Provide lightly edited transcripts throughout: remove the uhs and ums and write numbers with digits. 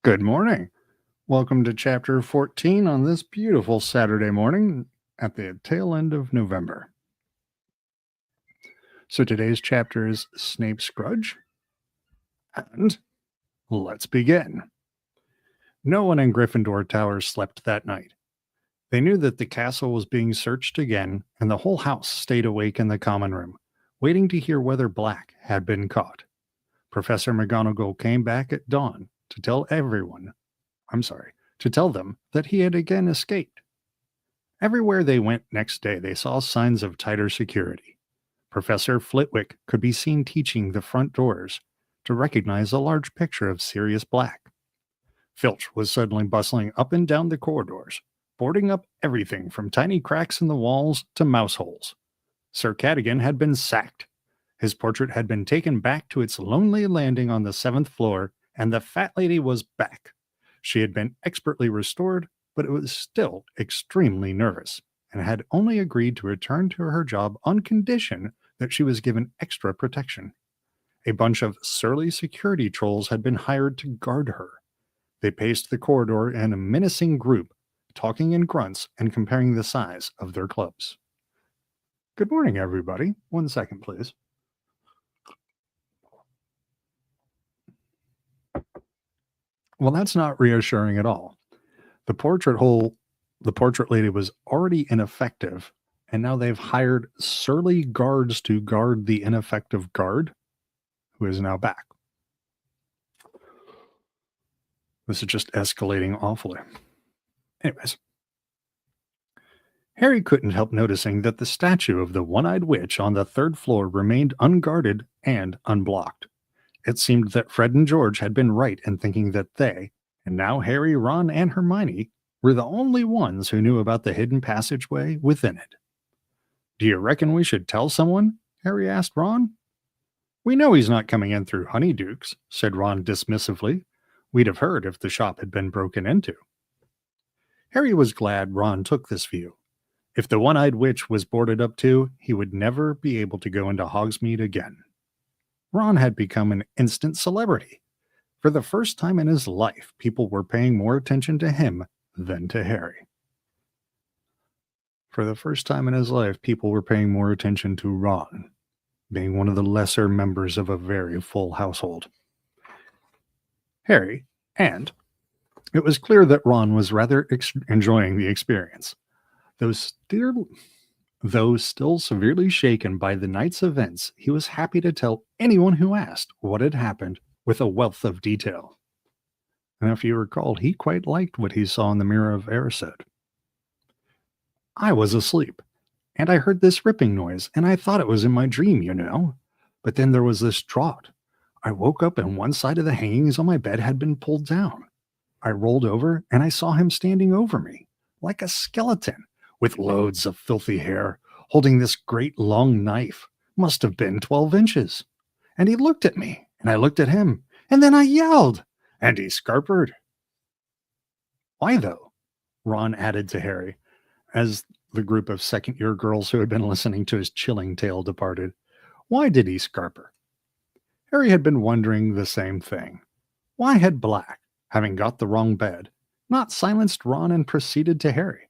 Good morning. Welcome to chapter 14 on this beautiful Saturday morning at the tail end of November. So today's chapter is Snape's Grudge, and let's begin. No one in Gryffindor Tower slept that night. They knew that the castle was being searched again, and the whole house stayed awake in the common room, waiting to hear whether Black had been caught. Professor McGonagall came back at dawn to tell them that he had again escaped. Everywhere they went next day, they saw signs of tighter security. Professor Flitwick could be seen teaching the front doors to recognize a large picture of Sirius Black. Filch was suddenly bustling up and down the corridors, boarding up everything from tiny cracks in the walls to mouse holes. Sir Cadogan had been sacked. His portrait had been taken back to its lonely landing on the 7th floor, and the fat lady was back. She had been expertly restored, but it was still extremely nervous, and had only agreed to return to her job on condition that she was given extra protection. A bunch of surly security trolls had been hired to guard her. They paced the corridor in a menacing group, talking in grunts and comparing the size of their clubs. Good morning, everybody. 1 second, please. Well, that's not reassuring at all. The portrait lady was already ineffective, and now they've hired surly guards to guard the ineffective guard, who is now back. This is just escalating awfully. Anyways, Harry couldn't help noticing that the statue of the one-eyed witch on the 3rd floor remained unguarded and unblocked. It seemed that Fred and George had been right in thinking that they, and now Harry, Ron, and Hermione, were the only ones who knew about the hidden passageway within it. Do you reckon we should tell someone? Harry asked Ron. We know he's not coming in through Honeydukes, said Ron dismissively. We'd have heard if the shop had been broken into. Harry was glad Ron took this view. If the one-eyed witch was boarded up too, he would never be able to go into Hogsmeade again. Ron had become an instant celebrity. For the first time in his life, people were paying more attention to him than to Harry. For the first time in his life, people were paying more attention to Ron, being one of the lesser members of a very full household. Harry, and it was clear that Ron was rather enjoying the experience. Though still severely shaken by the night's events, he was happy to tell anyone who asked what had happened with a wealth of detail. And if you recall, he quite liked what he saw in the Mirror of Erised. I was asleep, and I heard this ripping noise, and I thought it was in my dream, you know. But then there was this draught. I woke up and one side of the hangings on my bed had been pulled down. I rolled over, and I saw him standing over me, like a skeleton, with loads of filthy hair, holding this great long knife, must have been 12 inches. And he looked at me, and I looked at him, and then I yelled, and he scarpered. Why, though? Ron added to Harry, as the group of second-year girls who had been listening to his chilling tale departed. Why did he scarper? Harry had been wondering the same thing. Why had Black, having got the wrong bed, not silenced Ron and proceeded to Harry?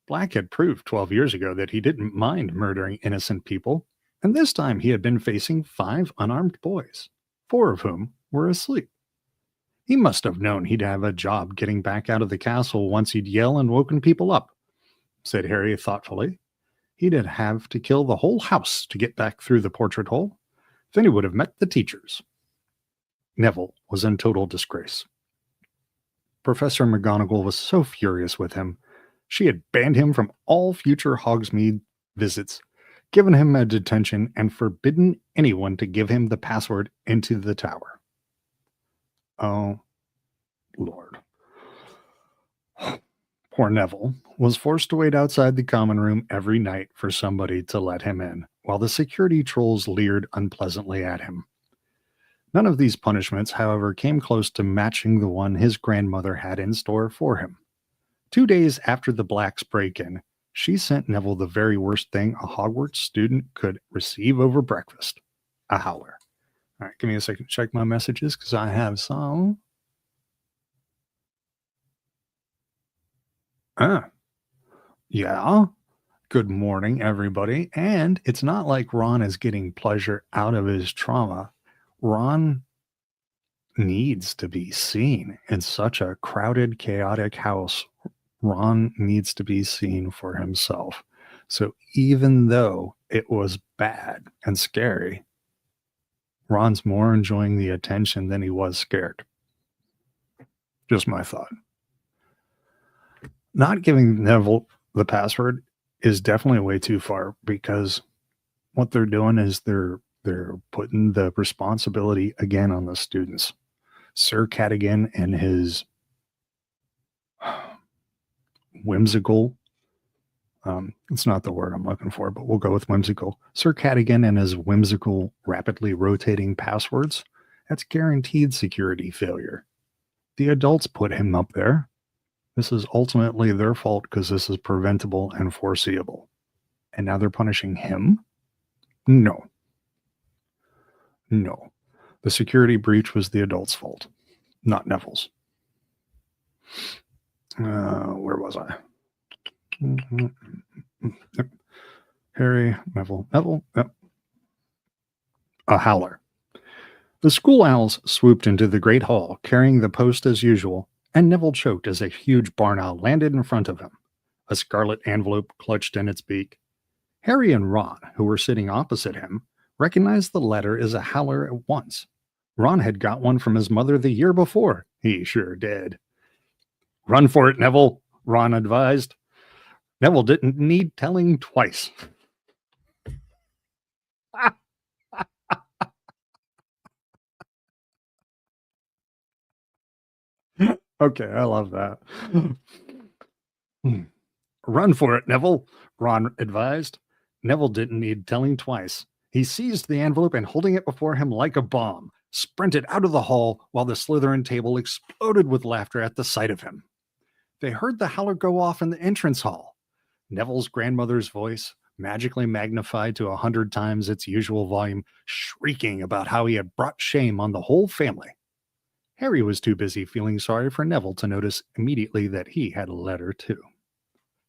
Black had proved 12 years ago that he didn't mind murdering innocent people, and this time he had been facing 5 unarmed boys, 4 of whom were asleep. He must have known he'd have a job getting back out of the castle once he'd yell and woken people up, said Harry thoughtfully. He'd have to kill the whole house to get back through the portrait hole. Then he would have met the teachers. Neville was in total disgrace. Professor McGonagall was so furious with him. She had banned him from all future Hogsmeade visits, given him a detention, and forbidden anyone to give him the password into the tower. Oh, Lord. Poor Neville was forced to wait outside the common room every night for somebody to let him in, while the security trolls leered unpleasantly at him. None of these punishments, however, came close to matching the one his grandmother had in store for him. 2 days after the Blacks' break-in, she sent Neville the very worst thing a Hogwarts student could receive over breakfast, a howler. All right, give me a second to check my messages, because I have some. Ah, yeah. Good morning, everybody. And it's not like Ron is getting pleasure out of his trauma. Ron needs to be seen in such a crowded, chaotic house. Ron needs to be seen for himself. So even though it was bad and scary, Ron's more enjoying the attention than he was scared. Just my thought. Not giving Neville the password is definitely way too far because what they're doing is they're putting the responsibility again on the students. Sir Cadogan and his whimsical, it's not the word I'm looking for, but we'll go with whimsical. Sir Cadogan and his whimsical, rapidly rotating passwords, that's guaranteed security failure. The adults put him up there. This is ultimately their fault because this is preventable and foreseeable. And now they're punishing him? No. No. The security breach was the adult's fault, not Neville's. Where was I? Yep. Harry, Neville, yep. A howler. The school owls swooped into the great hall, carrying the post as usual, and Neville choked as a huge barn owl landed in front of him, a scarlet envelope clutched in its beak. Harry and Ron, who were sitting opposite him, recognized the letter as a howler at once. Ron had got one from his mother the year before. He sure did. Run for it, Neville, Ron advised. Neville didn't need telling twice. Okay, I love that. Run for it, Neville, Ron advised. Neville didn't need telling twice. He seized the envelope and, holding it before him like a bomb, sprinted out of the hall while the Slytherin table exploded with laughter at the sight of him. They heard the howler go off in the entrance hall. Neville's grandmother's voice, magically magnified to 100 times its usual volume, shrieking about how he had brought shame on the whole family. Harry was too busy feeling sorry for Neville to notice immediately that he had a letter too.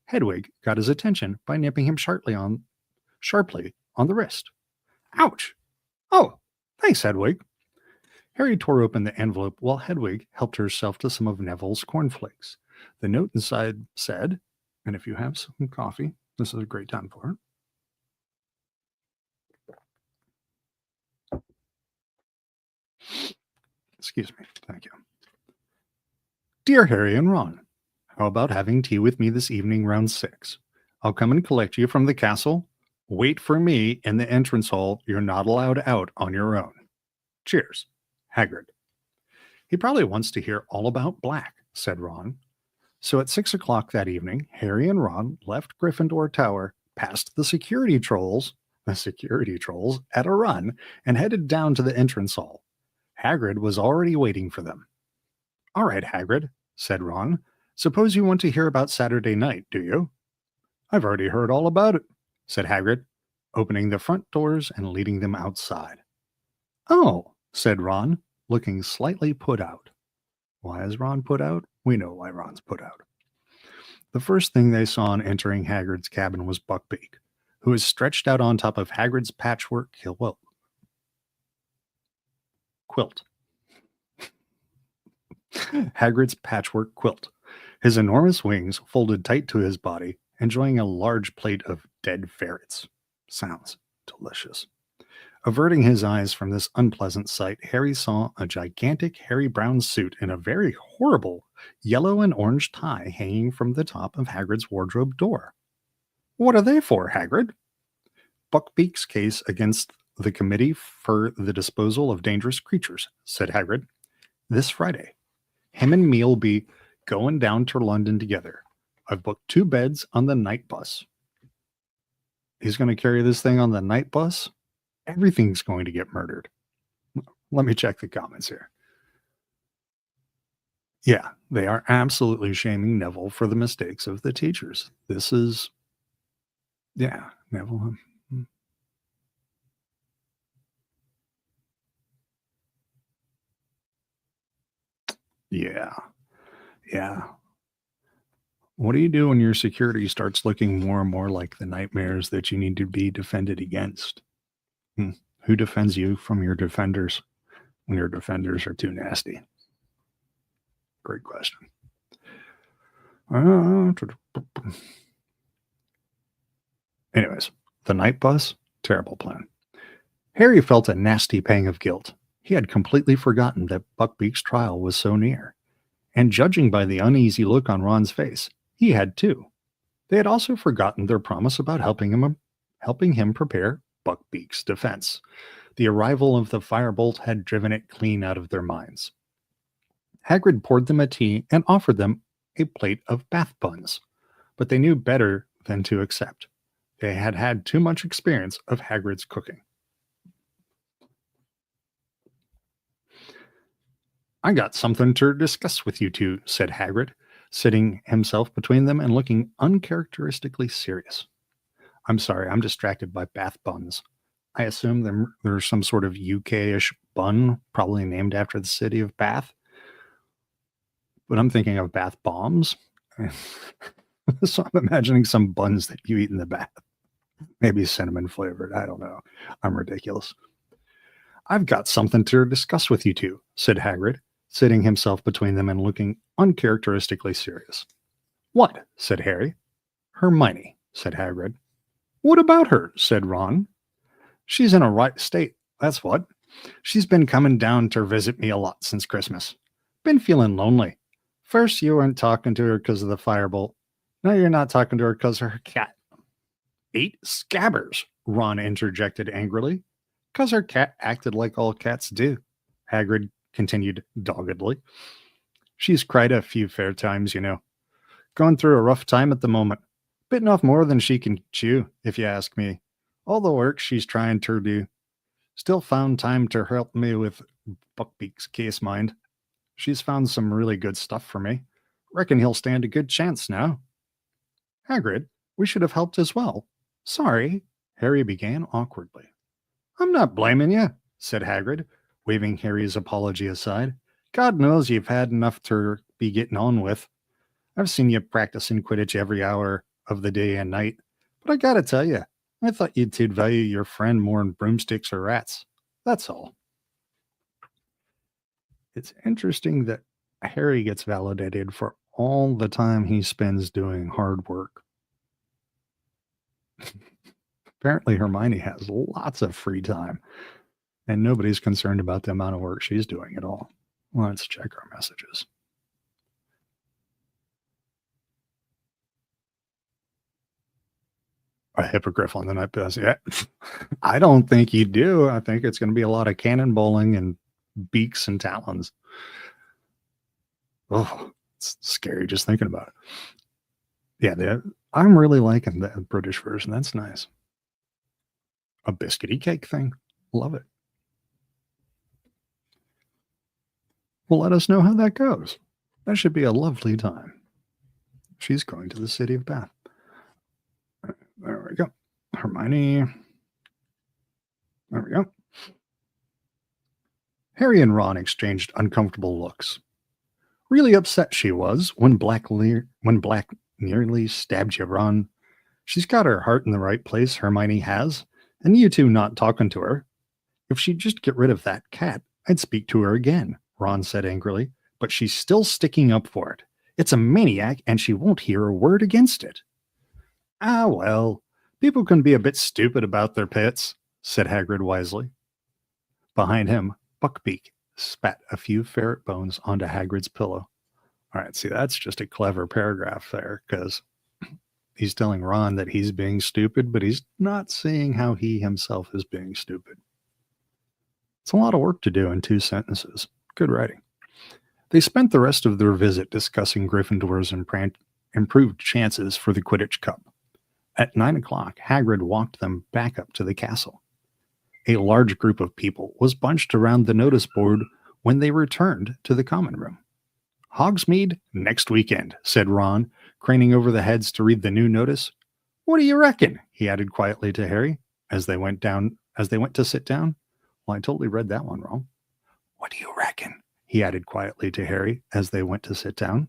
Hedwig got his attention by nipping him sharply on the wrist. Ouch! Oh, thanks, Hedwig. Harry tore open the envelope while Hedwig helped herself to some of Neville's cornflakes. The note inside said, and if you have some coffee, this is a great time for it. Excuse me. Thank you. Dear Harry and Ron, how about having tea with me this evening round 6? I'll come and collect you from the castle. Wait for me in the entrance hall. You're not allowed out on your own. Cheers, Hagrid. He probably wants to hear all about Black, said Ron. So at 6 o'clock that evening, Harry and Ron left Gryffindor Tower, past the security trolls, at a run, and headed down to the entrance hall. Hagrid was already waiting for them. All right, Hagrid, said Ron. Suppose you want to hear about Saturday night, do you? I've already heard all about it, said Hagrid, opening the front doors and leading them outside. Oh, said Ron, looking slightly put out. Why is Ron put out? We know why Ron's put out. The first thing they saw on entering Hagrid's cabin was Buckbeak, who was stretched out on top of Hagrid's patchwork quilt. Hagrid's patchwork quilt, his enormous wings folded tight to his body, enjoying a large plate of dead ferrets. Sounds delicious. Averting his eyes from this unpleasant sight, Harry saw a gigantic hairy brown suit and a very horrible yellow and orange tie hanging from the top of Hagrid's wardrobe door. What are they for, Hagrid? Buckbeak's case against the Committee for the Disposal of Dangerous Creatures, said Hagrid. This Friday. Him and me'll be going down to London together. I've booked 2 beds on the night bus. He's going to carry this thing on the night bus? Everything's going to get murdered. Let me check the comments here. Yeah, they are absolutely shaming Neville for the mistakes of the teachers. This is, yeah, Neville. Yeah, yeah. What do you do when your security starts looking more and more like the nightmares that you need to be defended against? Hmm. Who defends you from your defenders when your defenders are too nasty? Great question. Anyways, the night bus, terrible plan. Harry felt a nasty pang of guilt. He had completely forgotten that Buckbeak's trial was so near. And judging by the uneasy look on Ron's face, he had too. They had also forgotten their promise about helping him prepare Buckbeak's defense. The arrival of the firebolt had driven it clean out of their minds. Hagrid poured them a tea and offered them a plate of bath buns, but they knew better than to accept. They had had too much experience of Hagrid's cooking. I got something to discuss with you two, said Hagrid, sitting himself between them and looking uncharacteristically serious. I'm sorry, I'm distracted by bath buns. I assume there's some sort of UK-ish bun, probably named after the city of Bath. But I'm thinking of bath bombs. So I'm imagining some buns that you eat in the bath. Maybe cinnamon flavored. I don't know. I'm ridiculous. I've got something to discuss with you two, said Hagrid, sitting himself between them and looking uncharacteristically serious. What? Said Harry. Hermione, said Hagrid. What about her? Said Ron. She's in a right state, that's what. She's been coming down to visit me a lot since Christmas. Been feeling lonely. First, you weren't talking to her because of the firebolt. Now you're not talking to her because of her cat. 8 scabbers, Ron interjected angrily. Because her cat acted like all cats do, Hagrid continued doggedly. She's cried a few fair times, you know. Going through a rough time at the moment. Bitten off more than she can chew, if you ask me. All the work she's trying to do. Still found time to help me with Buckbeak's case, mind. She's found some really good stuff for me. Reckon he'll stand a good chance now. Hagrid, we should have helped as well. Sorry, Harry began awkwardly. I'm not blaming you, said Hagrid, waving Harry's apology aside. God knows you've had enough to be getting on with. I've seen you practicing Quidditch every hour of the day and night, but I gotta tell you, I thought you'd value your friend more than broomsticks or rats. That's all. It's interesting that Harry gets validated for all the time he spends doing hard work. Apparently, Hermione has lots of free time, and nobody's concerned about the amount of work she's doing at all. Let's check our messages. A hippogriff on the night bus. Yeah, I don't think you do. I think it's going to be a lot of cannonballing and beaks and talons. Oh, it's scary just thinking about it. Yeah, I'm really liking the British version. That's nice. A biscuity cake thing. Love it. Well, let us know how that goes. That should be a lovely time. She's going to the city of Bath. There we go. Hermione. There we go. Harry and Ron exchanged uncomfortable looks. Really upset she was when Black nearly stabbed you, Ron. She's got her heart in the right place, Hermione has, and you two not talking to her. If she'd just get rid of that cat, I'd speak to her again, Ron said angrily, but she's still sticking up for it. It's a maniac, and she won't hear a word against it. Ah, well, people can be a bit stupid about their pets, said Hagrid wisely. Behind him, Buckbeak spat a few ferret bones onto Hagrid's pillow. All right, see, that's just a clever paragraph there, because he's telling Ron that he's being stupid, but he's not seeing how he himself is being stupid. It's a lot of work to do in 2 sentences. Good writing. They spent the rest of their visit discussing Gryffindor's improved chances for the Quidditch Cup. At 9 o'clock, Hagrid walked them back up to the castle. A large group of people was bunched around the notice board when they returned to the common room. Hogsmeade next weekend, said Ron, craning over the heads to read the new notice. What do you reckon? He added quietly to Harry as they went to sit down. Well, I totally read that one wrong. What do you reckon? He added quietly to Harry as they went to sit down.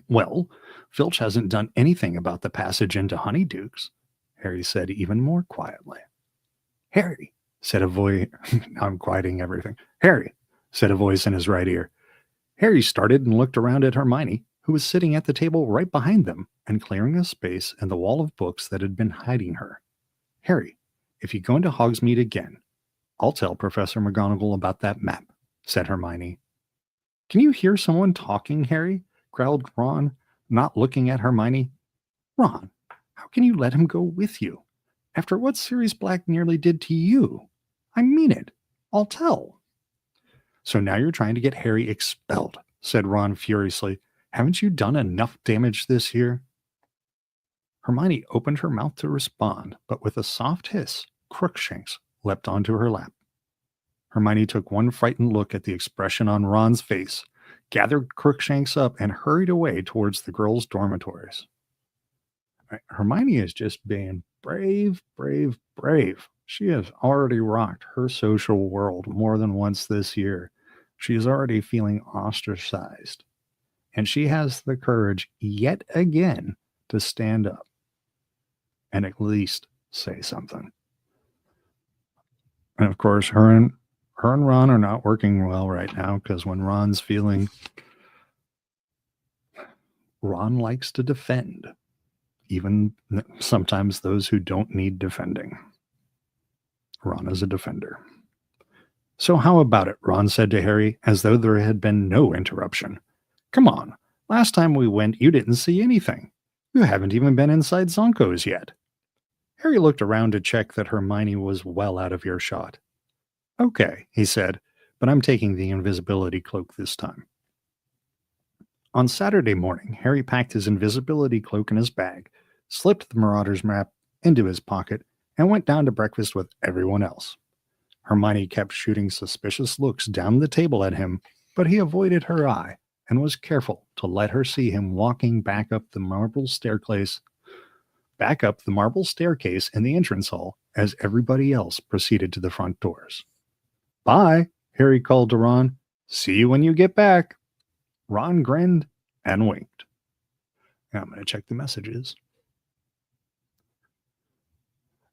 Well, Filch hasn't done anything about the passage into Honeydukes, Harry said even more quietly. Harry, said a voice. Now I'm quieting everything. Harry, said a voice in his right ear. Harry started and looked around at Hermione, who was sitting at the table right behind them and clearing a space in the wall of books that had been hiding her. Harry, if you go into Hogsmeade again, I'll tell Professor McGonagall about that map, said Hermione. Can you hear someone talking, Harry? Growled Ron, not looking at Hermione. Ron, how can you let him go with you? After what Sirius Black nearly did to you? I mean it. I'll tell. So now you're trying to get Harry expelled, said Ron furiously. Haven't you done enough damage this year? Hermione opened her mouth to respond, but with a soft hiss, Crookshanks leapt onto her lap. Hermione took one frightened look at the expression on Ron's face, gathered Crookshanks up, and hurried away towards the girls' dormitories. Hermione is just being brave, brave, brave. She has already rocked her social world more than once this year. She is already feeling ostracized. And she has the courage yet again to stand up and at least say something. And of course, her and Ron are not working well right now because when Ron's feeling, Ron likes to defend, even sometimes those who don't need defending. Ron is a defender. So how about it? Ron said to Harry, as though there had been no interruption. Come on, last time we went, you didn't see anything. You haven't even been inside Zonko's yet. Harry looked around to check that Hermione was well out of earshot. Okay, he said, but I'm taking the invisibility cloak this time. On Saturday morning, Harry packed his invisibility cloak in his bag, slipped the Marauder's map into his pocket, and went down to breakfast with everyone else. Hermione kept shooting suspicious looks down the table at him, but he avoided her eye and was careful to let her see him walking back up the marble staircase in the entrance hall as everybody else proceeded to the front doors. Bye, Harry called to Ron. See you when you get back. Ron grinned and winked. Now I'm going to check the messages.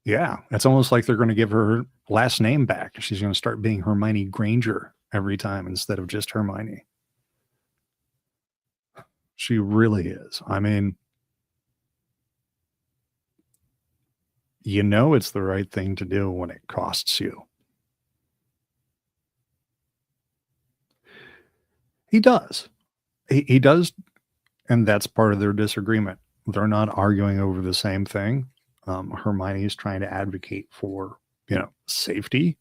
Yeah, it's almost like they're going to give her last name back. She's going to start being Hermione Granger every time instead of just Hermione. She really is. I mean, you know it's the right thing to do when it costs you. He does. He does, and that's part of their disagreement. They're not arguing over the same thing. Hermione is trying to advocate for, safety,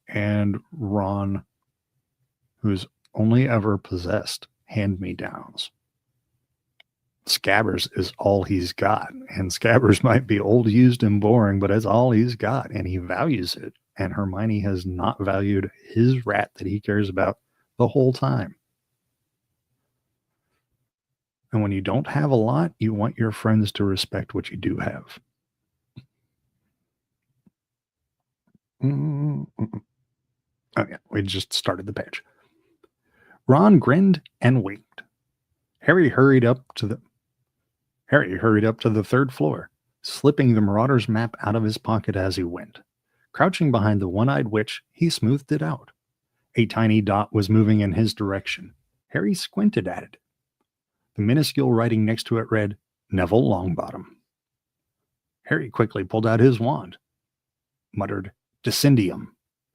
and Ron, who's only ever possessed hand-me-downs. Scabbers is all he's got, and Scabbers might be old, used, and boring, but it's all he's got, and he values it. And Hermione has not valued his rat that he cares about the whole time. And when you don't have a lot, you want your friends to respect what you do have. Oh yeah, we just started the page. Ron grinned and winked. Harry hurried up to the third floor, slipping the Marauder's map out of his pocket as he went. Crouching behind the one-eyed witch, he smoothed it out. A tiny dot was moving in his direction. Harry squinted at it. The minuscule writing next to it read, Neville Longbottom. Harry quickly pulled out his wand, muttered, Descendium,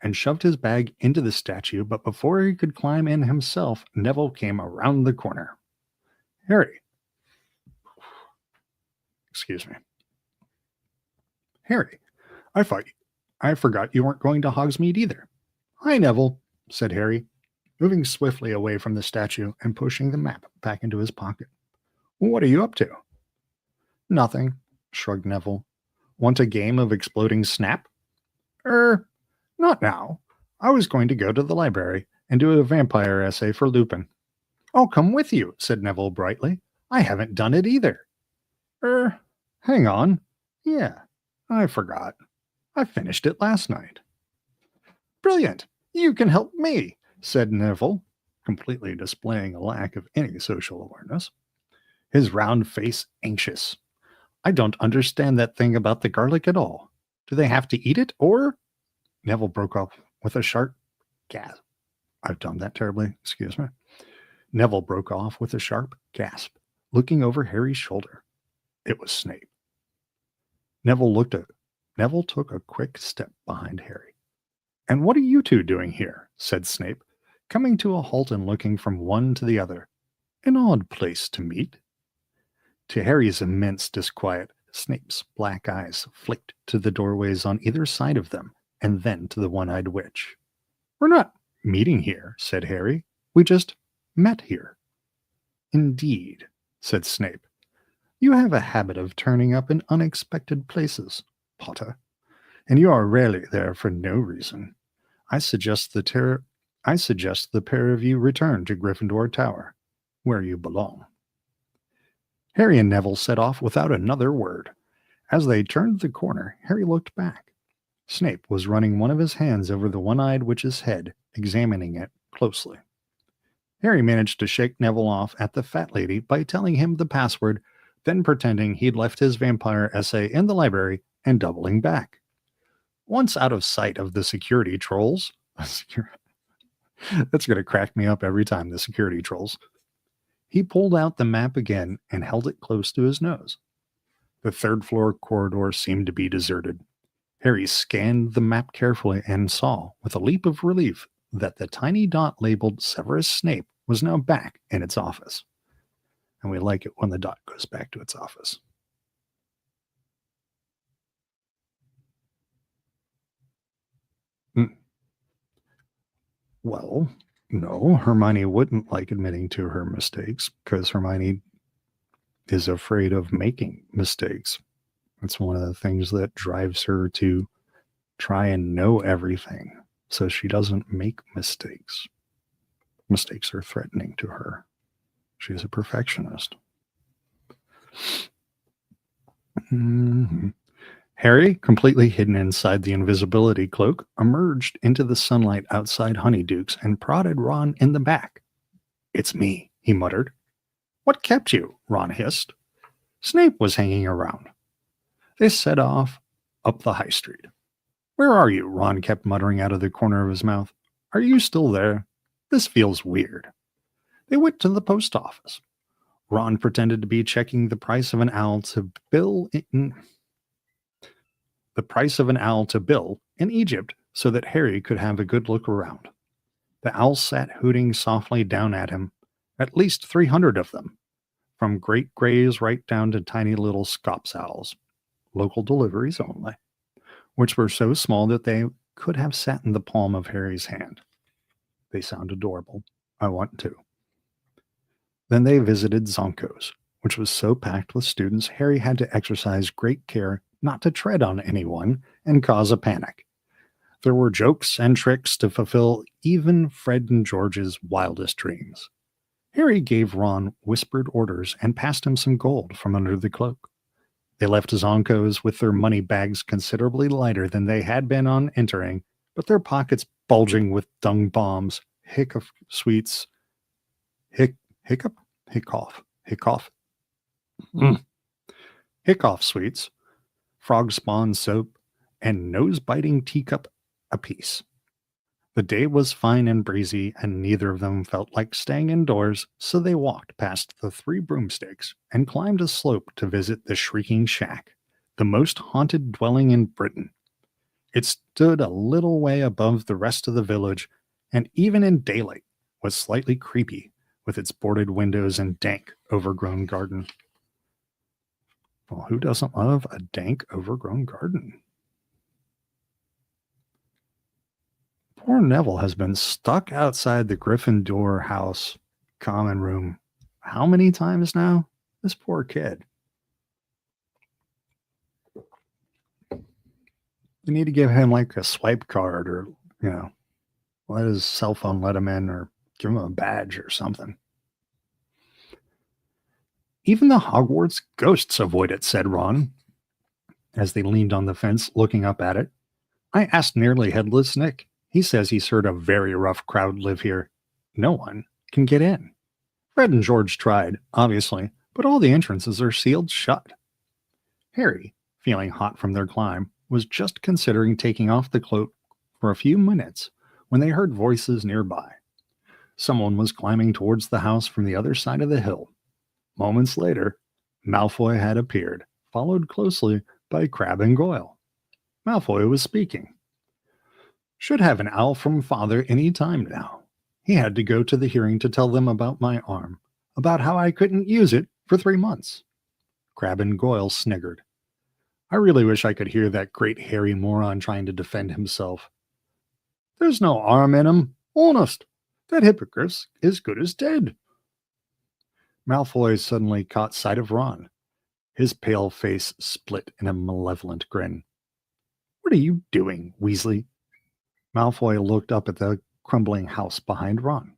and shoved his bag into the statue, but before he could climb in himself, Neville came around the corner. Harry. Excuse me. Harry, I forgot you weren't going to Hogsmeade either. Hi, Neville, said Harry, moving swiftly away from the statue and pushing the map back into his pocket. What are you up to? Nothing, shrugged Neville. Want a game of exploding snap? Not now. I was going to go to the library and do a vampire essay for Lupin. I'll come with you, said Neville brightly. I haven't done it either. Hang on. Yeah, I forgot. I finished it last night. Brilliant. You can help me, said Neville, completely displaying a lack of any social awareness. his round face anxious. I don't understand that thing about the garlic at all. Do they have to eat it, or? Neville broke off with a sharp gasp. I've done that terribly, excuse me. Neville broke off with a sharp gasp, looking over Harry's shoulder. It was Snape. Neville took a quick step behind Harry. And what are you two doing here? Said Snape, coming to a halt and looking from one to the other. An odd place to meet. To Harry's immense disquiet, Snape's black eyes flicked to the doorways on either side of them, and then to the one-eyed witch. We're not meeting here, said Harry. We just met here. Indeed, said Snape. You have a habit of turning up in unexpected places, Potter, and you are rarely there for no reason. I suggest the pair of you return to Gryffindor Tower, where you belong. Harry and Neville set off without another word. As they turned the corner, Harry looked back. Snape was running one of his hands over the one-eyed witch's head, examining it closely. Harry managed to shake Neville off at the fat lady by telling him the password, then pretending he'd left his vampire essay in the library and doubling back. Once out of sight of the security trolls, that's going to crack me up every time, the security trolls, he pulled out the map again and held it close to his nose. The third-floor corridor seemed to be deserted. Harry scanned the map carefully and saw, with a leap of relief, that the tiny dot labeled Severus Snape was now back in its office. And we like it when the dot goes back to its office. Well, no, Hermione wouldn't like admitting to her mistakes because Hermione is afraid of making mistakes. It's one of the things that drives her to try and know everything so she doesn't make mistakes. Mistakes are threatening to her. She's a perfectionist. Mm-hmm. Harry, completely hidden inside the invisibility cloak, emerged into the sunlight outside Honeyduke's and prodded Ron in the back. It's me, he muttered. What kept you? Ron hissed. Snape was hanging around. They set off up the high street. Where are you? Ron kept muttering out of the corner of his mouth. Are you still there? This feels weird. They went to the post office. Ron pretended to be checking the price of an owl to Bill in Egypt so that Harry could have a good look around. The owl sat hooting softly down at him, at least 300 of them, from great grays right down to tiny little scops owls, local deliveries only, which were so small that they could have sat in the palm of Harry's hand. They sound adorable. I want to. Then they visited Zonko's, which was so packed with students Harry had to exercise great care not to tread on anyone and cause a panic. There were jokes and tricks to fulfill even Fred and George's wildest dreams. Harry gave Ron whispered orders and passed him some gold from under the cloak. They left Zonko's with their money bags considerably lighter than they had been on entering, but their pockets bulging with dung bombs, hiccough sweets, hiccough sweets, frog spawn soap, and nose-biting teacup apiece. The day was fine and breezy, and neither of them felt like staying indoors, so they walked past the 3 broomsticks and climbed a slope to visit the Shrieking Shack, the most haunted dwelling in Britain. It stood a little way above the rest of the village, and even in daylight was slightly creepy with its boarded windows and dank, overgrown garden. Well, who doesn't love a dank, overgrown garden? Poor Neville has been stuck outside the Gryffindor house common room how many times now? This poor kid. They need to give him like a swipe card or, let his cell phone let him in or give him a badge or something. Even the Hogwarts ghosts avoid it, said Ron, as they leaned on the fence looking up at it. I asked Nearly Headless Nick. He says he's heard a very rough crowd live here. No one can get in. Fred and George tried, obviously, but all the entrances are sealed shut. Harry, feeling hot from their climb, was just considering taking off the cloak for a few minutes when they heard voices nearby. Someone was climbing towards the house from the other side of the hill. Moments later, Malfoy had appeared, followed closely by Crabbe and Goyle. Malfoy was speaking. Should have an owl from father any time now. He had to go to the hearing to tell them about my arm, about how I couldn't use it for 3 months. Crabbe and Goyle sniggered. I really wish I could hear that great hairy moron trying to defend himself. There's no arm in him, honest. That hippogriff's as good as dead. Malfoy suddenly caught sight of Ron. His pale face split in a malevolent grin. What are you doing, Weasley? Malfoy looked up at the crumbling house behind Ron.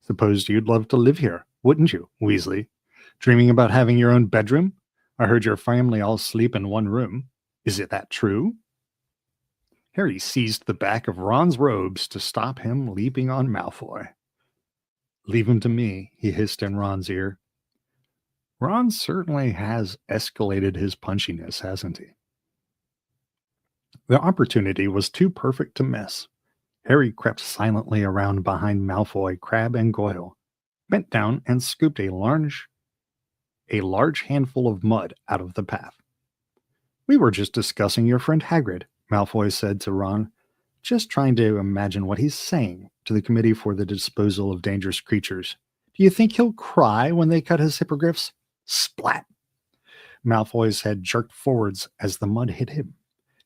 Suppose you'd love to live here, wouldn't you, Weasley? Dreaming about having your own bedroom? I heard your family all sleep in one room. Is it that true? Harry seized the back of Ron's robes to stop him leaping on Malfoy. Leave him to me, he hissed in Ron's ear. Ron certainly has escalated his punchiness, hasn't he? The opportunity was too perfect to miss. Harry crept silently around behind Malfoy, Crabbe, and Goyle, bent down and scooped a large handful of mud out of the path. We were just discussing your friend Hagrid, Malfoy said to Ron, just trying to imagine what he's saying to the Committee for the Disposal of Dangerous Creatures. Do you think he'll cry when they cut his hippogriffs? Splat! Malfoy's head jerked forwards as the mud hit him.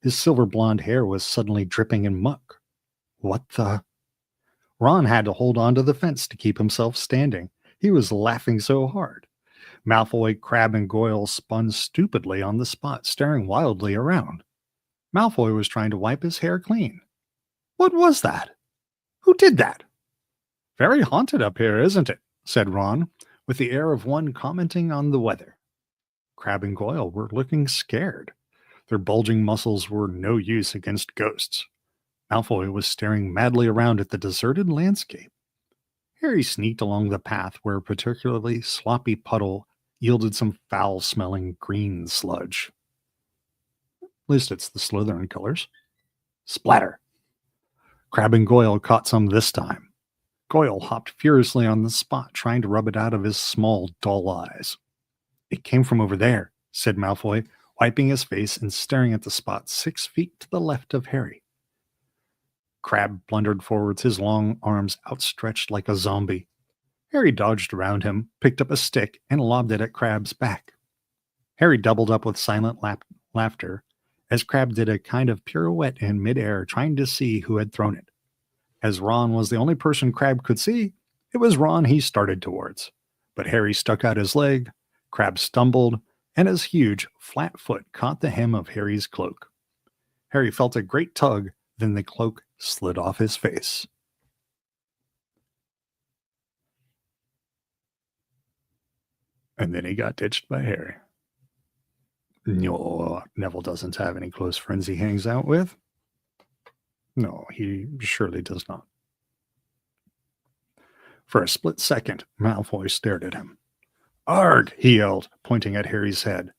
His silver blonde hair was suddenly dripping in muck. What the? Ron had to hold on to the fence to keep himself standing. He was laughing so hard. Malfoy, Crabbe, and Goyle spun stupidly on the spot, staring wildly around. Malfoy was trying to wipe his hair clean. What was that? Who did that? Very haunted up here, isn't it? Said Ron, with the air of one commenting on the weather. Crabbe and Goyle were looking scared. Their bulging muscles were no use against ghosts. Malfoy was staring madly around at the deserted landscape. Harry sneaked along the path where a particularly sloppy puddle yielded some foul-smelling green sludge. At least it's the Slytherin colors. Splatter! Crabbe and Goyle caught some this time. Goyle hopped furiously on the spot, trying to rub it out of his small, dull eyes. It came from over there, said Malfoy, wiping his face and staring at the spot 6 feet to the left of Harry. Crabbe blundered forwards, his long arms outstretched like a zombie. Harry dodged around him, picked up a stick, and lobbed it at Crabbe's back. Harry doubled up with silent laughter as Crabbe did a kind of pirouette in midair, trying to see who had thrown it. As Ron was the only person Crabbe could see, it was Ron he started towards. But Harry stuck out his leg, Crabbe stumbled, and his huge, flat foot caught the hem of Harry's cloak. Harry felt a great tug, then the cloak slid off his face. And then he got ditched by Harry. No, Neville doesn't have any close friends he hangs out with. No, he surely does not. For a split second, Malfoy stared at him. Arg! He yelled, pointing at Harry's head.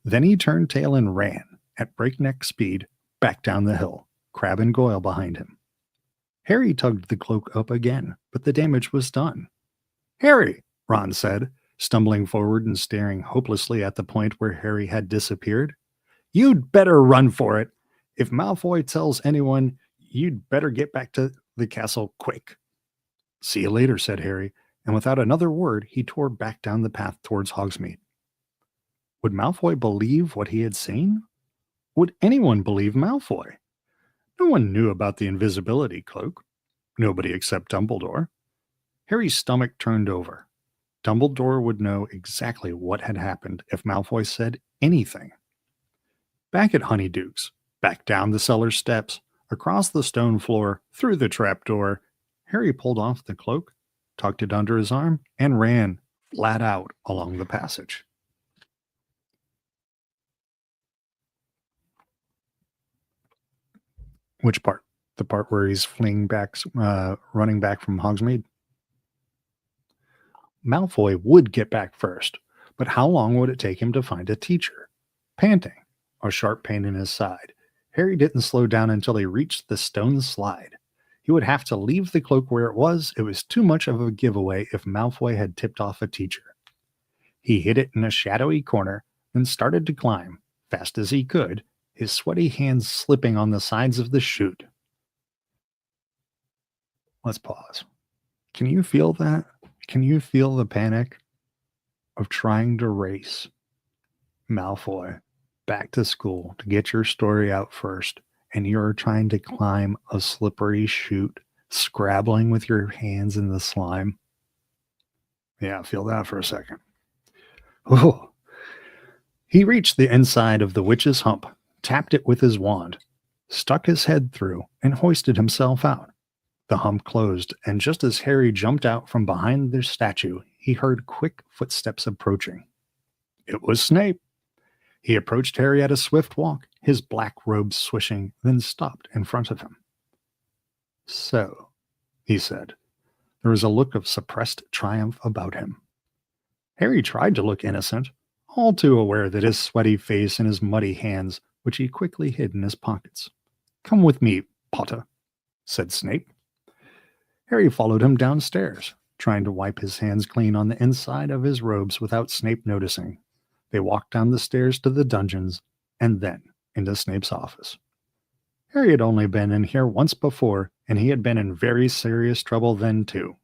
Then he turned tail and ran, at breakneck speed, back down the hill, Crabbe and Goyle behind him. Harry tugged the cloak up again, but the damage was done. Harry, Ron said, stumbling forward and staring hopelessly at the point where Harry had disappeared. You'd better run for it. If Malfoy tells anyone, you'd better get back to the castle quick. See you later, said Harry, and without another word, he tore back down the path towards Hogsmeade. Would Malfoy believe what he had seen? Would anyone believe Malfoy? No one knew about the invisibility cloak. Nobody except Dumbledore. Harry's stomach turned over. Dumbledore would know exactly what had happened if Malfoy said anything. Back at Honeyduke's, back down the cellar steps, across the stone floor, through the trapdoor, Harry pulled off the cloak, tucked it under his arm, and ran flat out along the passage. Which part? The part where he's running back from Hogsmeade? Malfoy would get back first, But how long would it take him to find a teacher? Panting, a sharp pain in his side, Harry didn't slow down until he reached the stone slide. He would have to leave the cloak where it was. It was too much of a giveaway if Malfoy had tipped off a teacher. He hid it in a shadowy corner, then started to climb, fast as he could, his sweaty hands slipping on the sides of the chute. Let's pause. Can you feel that? Can you feel the panic of trying to race Malfoy back to school to get your story out first, and you're trying to climb a slippery chute, scrabbling with your hands in the slime? Yeah, feel that for a second. Oh. He reached the inside of the witch's hump, tapped it with his wand, stuck his head through, and hoisted himself out. The hump closed, and just as Harry jumped out from behind the statue, he heard quick footsteps approaching. It was Snape. He approached Harry at a swift walk, his black robes swishing, then stopped in front of him. So, he said. There was a look of suppressed triumph about him. Harry tried to look innocent, all too aware that his sweaty face and his muddy hands, which he quickly hid in his pockets. Come with me, Potter, said Snape. Harry followed him downstairs, trying to wipe his hands clean on the inside of his robes without Snape noticing. They walked down the stairs to the dungeons, and then into Snape's office. Harry had only been in here once before, and he had been in very serious trouble then too.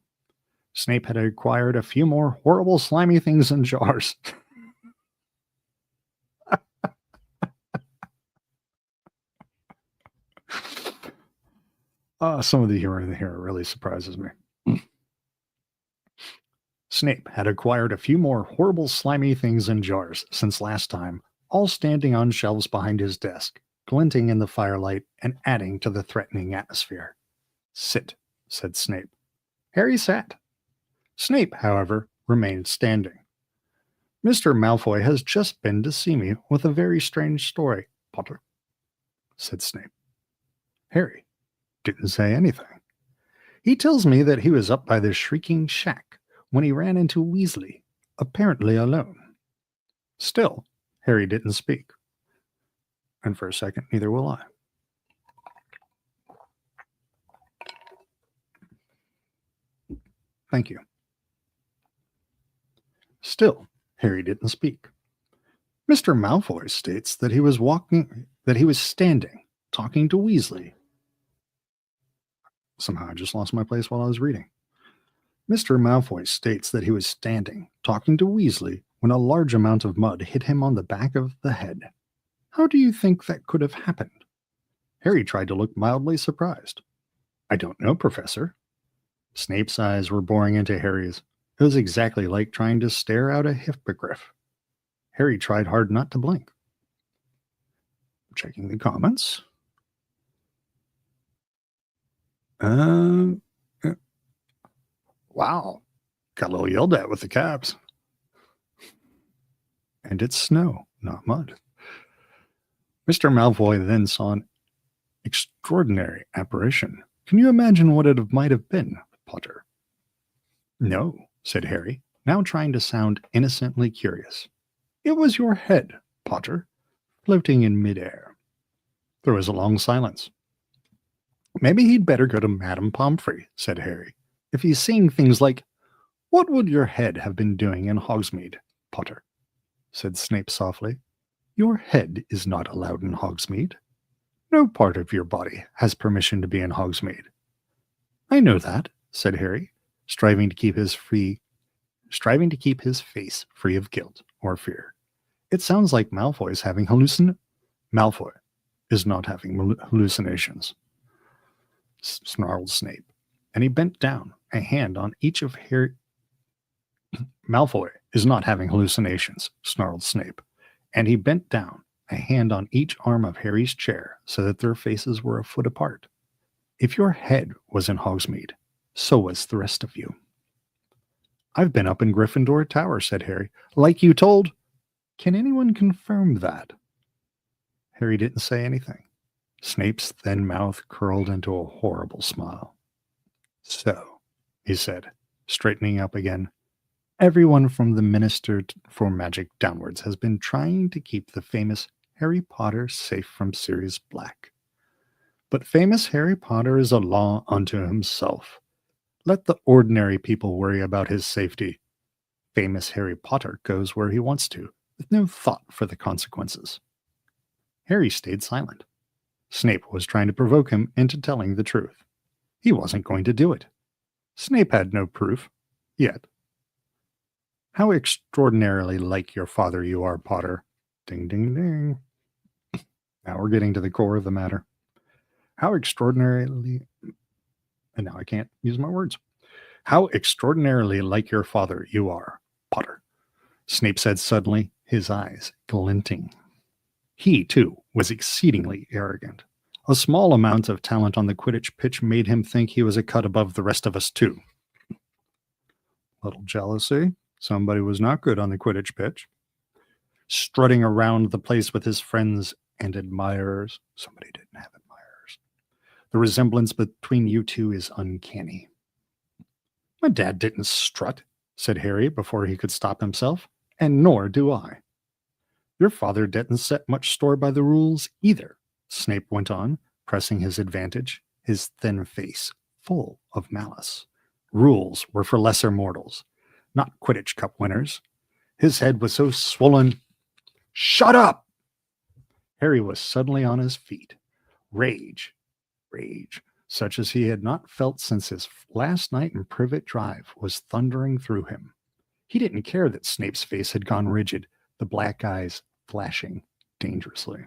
Snape had acquired a few more horrible slimy things in jars. Some of the humor in here really surprises me. Snape had acquired a few more horrible slimy things in jars since last time, all standing on shelves behind his desk, glinting in the firelight and adding to the threatening atmosphere. Sit, said Snape. Harry sat. Snape, however, remained standing. Mr. Malfoy has just been to see me with a very strange story, Potter, said Snape. Harry didn't say anything. He tells me that he was up by the Shrieking Shack when he ran into Weasley, apparently alone. Still, Harry didn't speak. And for a second, neither will I. Thank you. Still, Harry didn't speak. Mr. Malfoy states that he was standing, talking to Weasley. Somehow I just lost my place while I was reading. Mr. Malfoy states that he was standing, talking to Weasley, when a large amount of mud hit him on the back of the head. How do you think that could have happened? Harry tried to look mildly surprised. I don't know, Professor. Snape's eyes were boring into Harry's. It was exactly like trying to stare out a hippogriff. Harry tried hard not to blink. Checking the comments. Wow. Got a little yelled at with the caps. And it's snow, not mud. Mr. Malfoy then saw an extraordinary apparition. Can you imagine what it might have been, Potter? No, said Harry, now trying to sound innocently curious. It was your head, Potter, floating in midair. There was a long silence. Maybe he'd better go to Madame Pomfrey, said Harry. If he's seeing things like, what would your head have been doing in Hogsmeade, Potter? Said Snape softly. Your head is not allowed in Hogsmeade. No part of your body has permission to be in Hogsmeade. I know that, said Harry, striving to keep his face free of guilt or fear. It sounds like Malfoy is having Malfoy is not having hallucinations, snarled Snape, and he bent down, a hand on each of Harry. Malfoy is not having hallucinations, snarled Snape, and he bent down, a hand on each arm of Harry's chair so that their faces were a foot apart. If your head was in Hogsmeade, so was the rest of you. I've been up in Gryffindor Tower, said Harry, like you told. Can anyone confirm that? Harry didn't say anything. Snape's thin mouth curled into a horrible smile. So, he said, straightening up again, Everyone from the Minister for Magic downwards has been trying to keep the famous Harry Potter safe from Sirius Black. But famous Harry Potter is a law unto himself. Let the ordinary people worry about his safety. Famous Harry Potter goes where he wants to, with no thought for the consequences. Harry stayed silent. Snape was trying to provoke him into telling the truth. He wasn't going to do it. Snape had no proof, yet. How extraordinarily like your father you are, Potter. Ding, ding, ding. Now we're getting to the core of the matter. How extraordinarily... And now I can't use my words. How extraordinarily like your father you are, Potter, Snape said suddenly, his eyes glinting. He, too, was exceedingly arrogant. A small amount of talent on the Quidditch pitch made him think he was a cut above the rest of us, too. Little jealousy. Somebody was not good on the Quidditch pitch. Strutting around the place with his friends and admirers. Somebody didn't have admirers. The resemblance between you two is uncanny. My dad didn't strut, said Harry before he could stop himself, and nor do I. Your father didn't set much store by the rules either, Snape went on, pressing his advantage, his thin face full of malice. Rules were for lesser mortals, not Quidditch Cup winners. His head was so swollen. Shut up! Harry was suddenly on his feet. Rage, such as he had not felt since his last night in Privet Drive, was thundering through him. He didn't care that Snape's face had gone rigid, the black eyes flashing dangerously.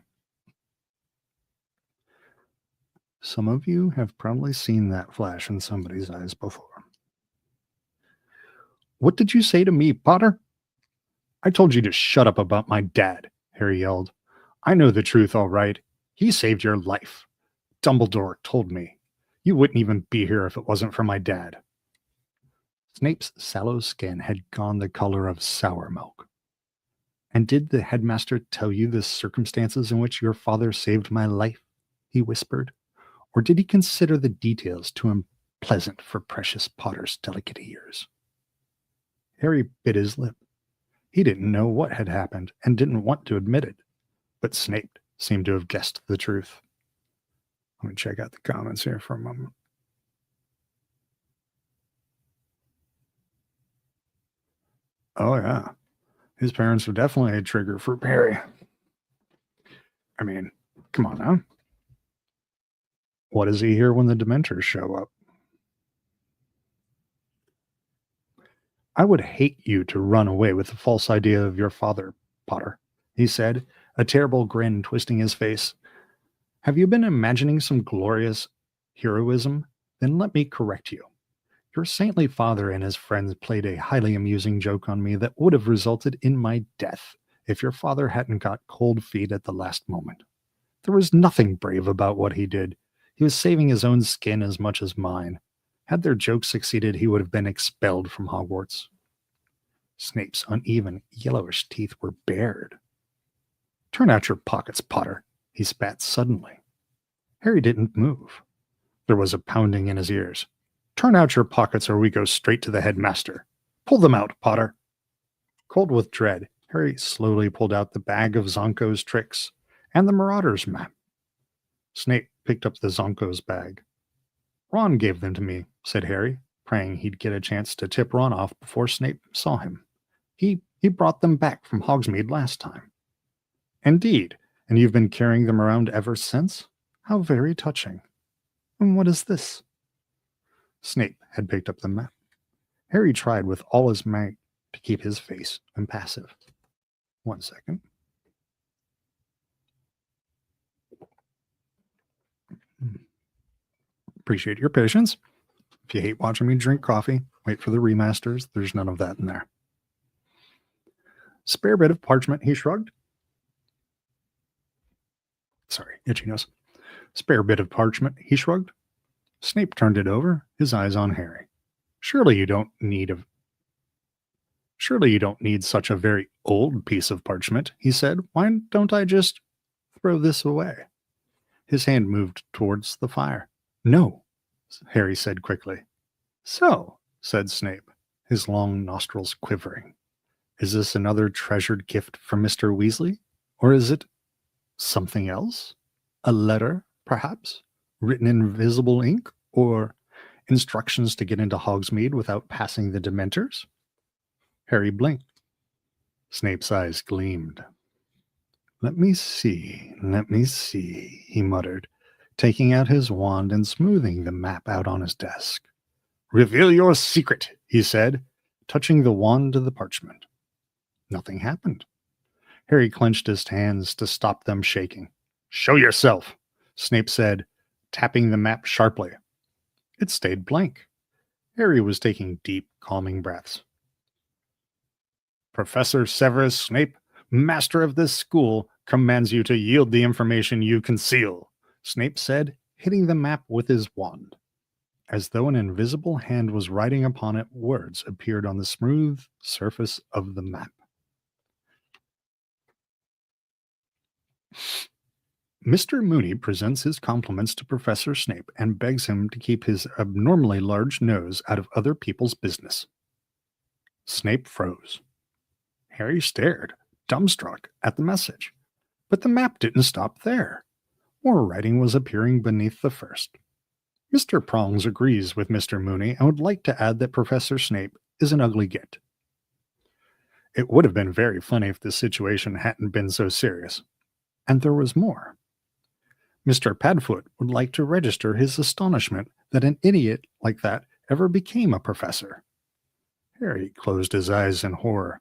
Some of you have probably seen that flash in somebody's eyes before. What did you say to me, Potter? I told you to shut up about my dad, Harry yelled. I know the truth all right. He saved your life. Dumbledore told me. You wouldn't even be here if it wasn't for my dad. Snape's sallow skin had gone the color of sour milk. And did the headmaster tell you the circumstances in which your father saved my life? He whispered. Or did he consider the details too unpleasant for precious Potter's delicate ears? Harry bit his lip. He didn't know what had happened and didn't want to admit it, but Snape seemed to have guessed the truth. Let me check out the comments here for a moment. Oh, yeah. His parents were definitely a trigger for Harry. I mean, come on now. What does he hear when the Dementors show up? I would hate you to run away with the false idea of your father, Potter, he said, a terrible grin twisting his face. Have you been imagining some glorious heroism? Then let me correct you. Your saintly father and his friends played a highly amusing joke on me that would have resulted in my death if your father hadn't got cold feet at the last moment. There was nothing brave about what he did. He was saving his own skin as much as mine. Had their joke succeeded, he would have been expelled from Hogwarts. Snape's uneven, yellowish teeth were bared. Turn out your pockets, Potter, he spat suddenly. Harry didn't move. There was a pounding in his ears. Turn out your pockets or we go straight to the headmaster. Pull them out, Potter. Cold with dread, Harry slowly pulled out the bag of Zonko's tricks and the Marauder's map. Snape picked up the Zonko's bag. Ron gave them to me, said Harry, praying he'd get a chance to tip Ron off before Snape saw him. He brought them back from Hogsmeade last time. Indeed, and you've been carrying them around ever since? How very touching. And what is this? Snape had picked up the map. Harry tried with all his might to keep his face impassive. 1 second. Appreciate your patience. If you hate watching me drink coffee, wait for the remasters. There's none of that in there. Spare bit of parchment, he shrugged. Sorry, itchy nose. Spare bit of parchment, he shrugged. Snape turned it over, his eyes on Harry. Surely you don't need such a very old piece of parchment, he said. Why don't I just throw this away? His hand moved towards the fire. No, Harry said quickly. So, said Snape, his long nostrils quivering. Is this another treasured gift from Mr. Weasley? Or is it something else? A letter, perhaps? Written in invisible ink? Or instructions to get into Hogsmeade without passing the Dementors? Harry blinked. Snape's eyes gleamed. Let me see, he muttered, taking out his wand and smoothing the map out on his desk. Reveal your secret, he said, touching the wand to the parchment. Nothing happened. Harry clenched his hands to stop them shaking. Show yourself, Snape said, tapping the map sharply. It stayed blank. Harry was taking deep, calming breaths. Professor Severus Snape, master of this school, commands you to yield the information you conceal, Snape said, hitting the map with his wand. As though an invisible hand was writing upon it, words appeared on the smooth surface of the map. Mr. Moody presents his compliments to Professor Snape and begs him to keep his abnormally large nose out of other people's business. Snape froze. Harry stared, dumbstruck, at the message. But the map didn't stop there. More writing was appearing beneath the first. Mr. Prongs agrees with Mr. Mooney and would like to add that Professor Snape is an ugly git. It would have been very funny if the situation hadn't been so serious. And there was more. Mr. Padfoot would like to register his astonishment that an idiot like that ever became a professor. Harry closed his eyes in horror.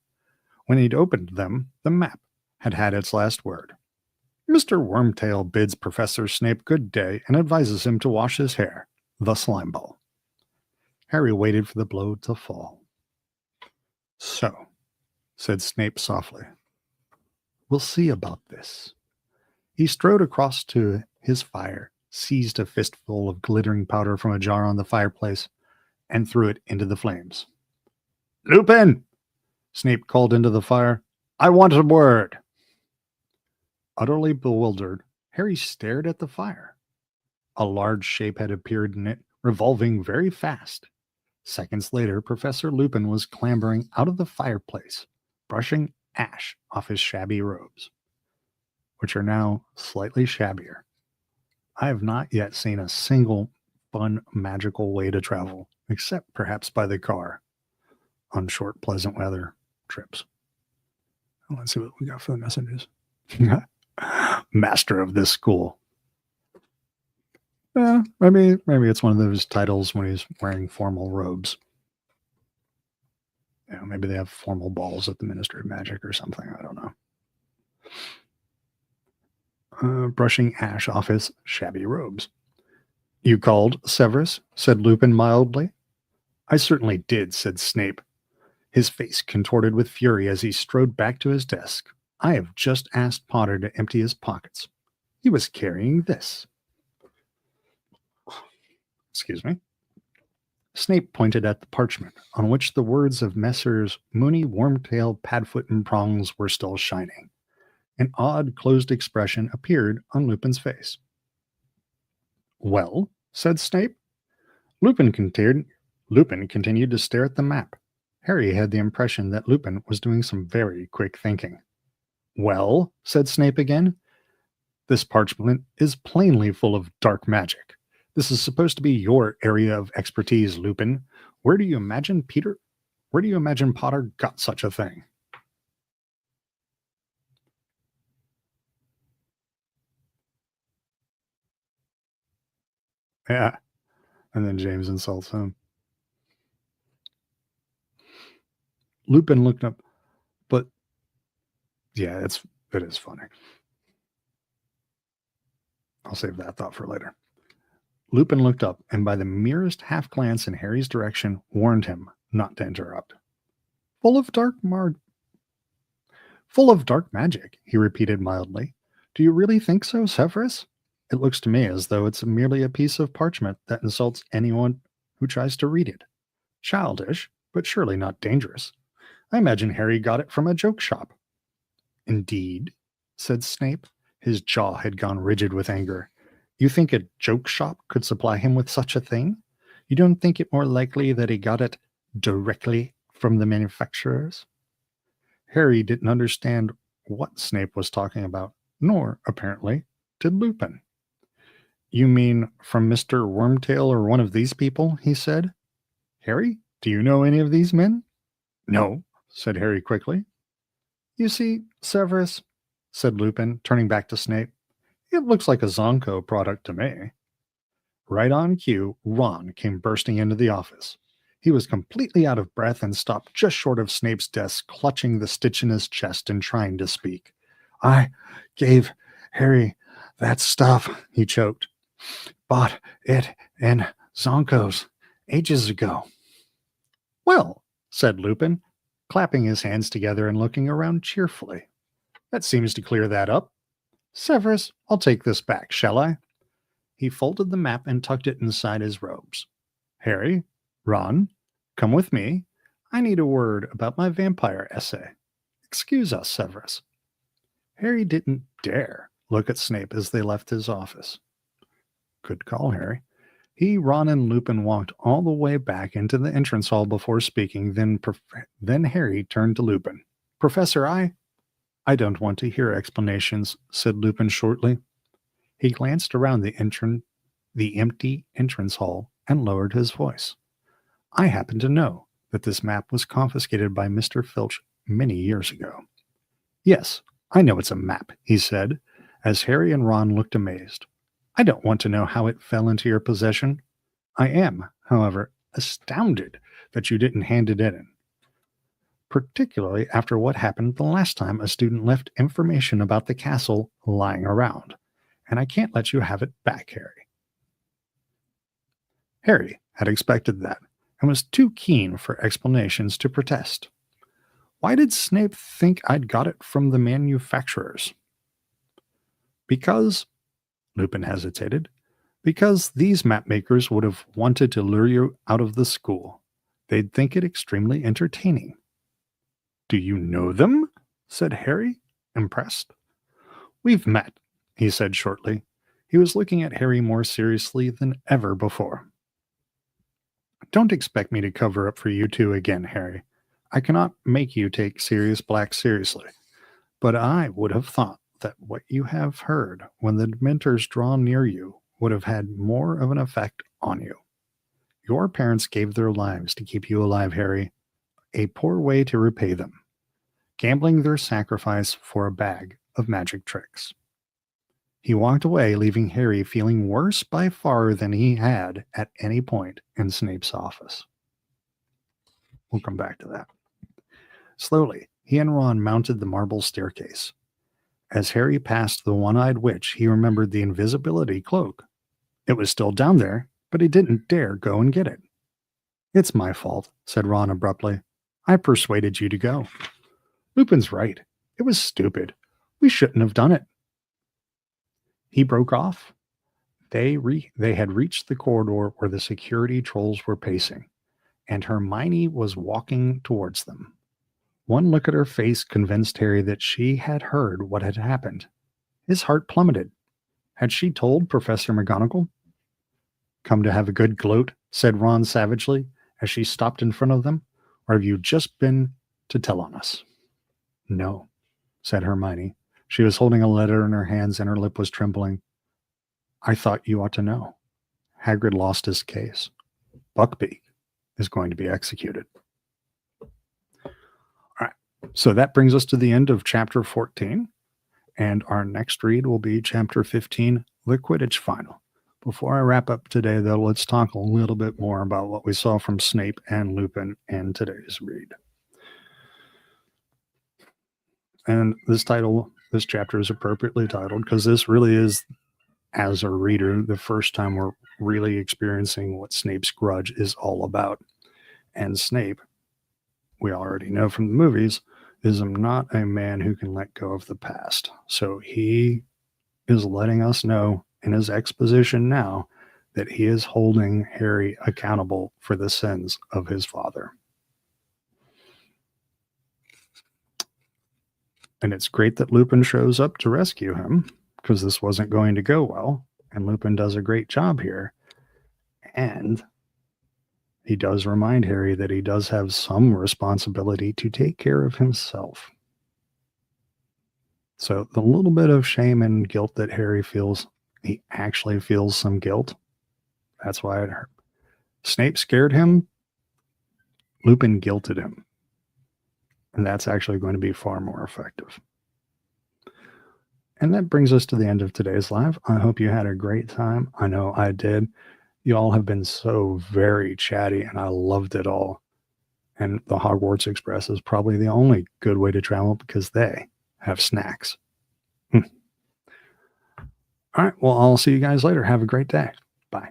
When he'd opened them, the map had had its last word. Mr. Wormtail bids Professor Snape good day and advises him to wash his hair, the slime ball. Harry waited for the blow to fall. So, said Snape softly, we'll see about this. He strode across to his fire, seized a fistful of glittering powder from a jar on the fireplace, and threw it into the flames. Lupin! Snape called into the fire. I want a word. Utterly bewildered, Harry stared at the fire. A large shape had appeared in it, revolving very fast. Seconds later, Professor Lupin was clambering out of the fireplace, brushing ash off his shabby robes, which are now slightly shabbier. I have not yet seen a single fun, magical way to travel, except perhaps by the car, on short, pleasant weather trips. Let's see what we got for the messages. Master of this school. Maybe it's one of those titles when he's wearing formal robes. Yeah, maybe they have formal balls at the Ministry of Magic or something. I don't know. Brushing ash off his shabby robes. You called, Severus? Said Lupin mildly. I certainly did, said Snape. His face contorted with fury as he strode back to his desk. I have just asked Potter to empty his pockets. He was carrying this. Excuse me. Snape pointed at the parchment, on which the words of Messrs. Mooney, Wormtail, Padfoot, and Prongs were still shining. An odd, closed expression appeared on Lupin's face. Well, said Snape. Lupin continued to stare at the map. Harry had the impression that Lupin was doing some very quick thinking. Well, said Snape again, this parchment is plainly full of dark magic. This is supposed to be your area of expertise, Lupin. Where do you imagine Potter got such a thing? Yeah. And then James insults him. Lupin looked up, but yeah, it is funny. I'll save that thought for later. Lupin looked up, and by the merest half glance in Harry's direction, warned him not to interrupt. Full of dark magic, he repeated mildly. Do you really think so, Severus? It looks to me as though it's merely a piece of parchment that insults anyone who tries to read it. Childish, but surely not dangerous. I imagine Harry got it from a joke shop. Indeed, said Snape. His jaw had gone rigid with anger. You think a joke shop could supply him with such a thing? You don't think it more likely that he got it directly from the manufacturers? Harry didn't understand what Snape was talking about, nor, apparently, did Lupin. You mean from Mr. Wormtail or one of these people? He said. Harry, do you know any of these men? No, said Harry quickly. You see, Severus, said Lupin, turning back to Snape, it looks like a Zonko product to me. Right on cue, Ron came bursting into the office. He was completely out of breath and stopped just short of Snape's desk, clutching the stitch in his chest and trying to speak. I gave Harry that stuff, he choked. Bought it in Zonko's ages ago. Well, said Lupin, clapping his hands together and looking around cheerfully. That seems to clear that up. Severus, I'll take this back, shall I? He folded the map and tucked it inside his robes. Harry, Ron, come with me. I need a word about my vampire essay. Excuse us, Severus. Harry didn't dare look at Snape as they left his office. Good call, Harry. He, Ron, and Lupin walked all the way back into the entrance hall before speaking. Then Harry turned to Lupin. Professor, I don't want to hear explanations, said Lupin shortly. He glanced around the empty entrance hall and lowered his voice. I happen to know that this map was confiscated by Mr. Filch many years ago. Yes, I know it's a map, he said, as Harry and Ron looked amazed. I don't want to know how it fell into your possession. I am, however, astounded that you didn't hand it in, particularly after what happened the last time a student left information about the castle lying around, and I can't let you have it back, Harry. Harry had expected that and was too keen for explanations to protest. Why did Snape think I'd got it from the manufacturers? Because, Lupin hesitated, because these map makers would have wanted to lure you out of the school. They'd think it extremely entertaining. Do you know them? Said Harry, impressed. We've met, he said shortly. He was looking at Harry more seriously than ever before. Don't expect me to cover up for you two again, Harry. I cannot make you take Sirius Black seriously, but I would have thought that what you have heard when the Dementors draw near you would have had more of an effect on you. Your parents gave their lives to keep you alive, Harry. A poor way to repay them. Gambling their sacrifice for a bag of magic tricks. He walked away, leaving Harry feeling worse by far than he had at any point in Snape's office. We'll come back to that. Slowly, he and Ron mounted the marble staircase. As Harry passed the one-eyed witch, he remembered the invisibility cloak. It was still down there, but he didn't dare go and get it. It's my fault, said Ron abruptly. I persuaded you to go. Lupin's right. It was stupid. We shouldn't have done it. He broke off. They had reached the corridor where the security trolls were pacing, and Hermione was walking towards them. One look at her face convinced Harry that she had heard what had happened. His heart plummeted. Had she told Professor McGonagall? Come to have a good gloat, said Ron savagely, as she stopped in front of them, or have you just been to tell on us? No, said Hermione. She was holding a letter in her hands and her lip was trembling. I thought you ought to know. Hagrid lost his case. Buckbeak is going to be executed. All right, so that brings us to the end of chapter 14, and our next read will be chapter 15, the Quidditch Final. Before I wrap up today, though, let's talk a little bit more about what we saw from Snape and Lupin in today's read. And this chapter is appropriately titled because this really is, as a reader, the first time we're really experiencing what Snape's grudge is all about. And Snape, we already know from the movies, is not a man who can let go of the past. So he is letting us know in his exposition now that he is holding Harry accountable for the sins of his father. And it's great that Lupin shows up to rescue him, because this wasn't going to go well. And Lupin does a great job here. And he does remind Harry that he does have some responsibility to take care of himself. So the little bit of shame and guilt that Harry feels, he actually feels some guilt. That's why it hurt. Snape scared him. Lupin guilted him. And that's actually going to be far more effective. And that brings us to the end of today's live. I hope you had a great time. I know I did. You all have been so very chatty, and I loved it all. And the Hogwarts Express is probably the only good way to travel because they have snacks. All right. Well, I'll see you guys later. Have a great day. Bye.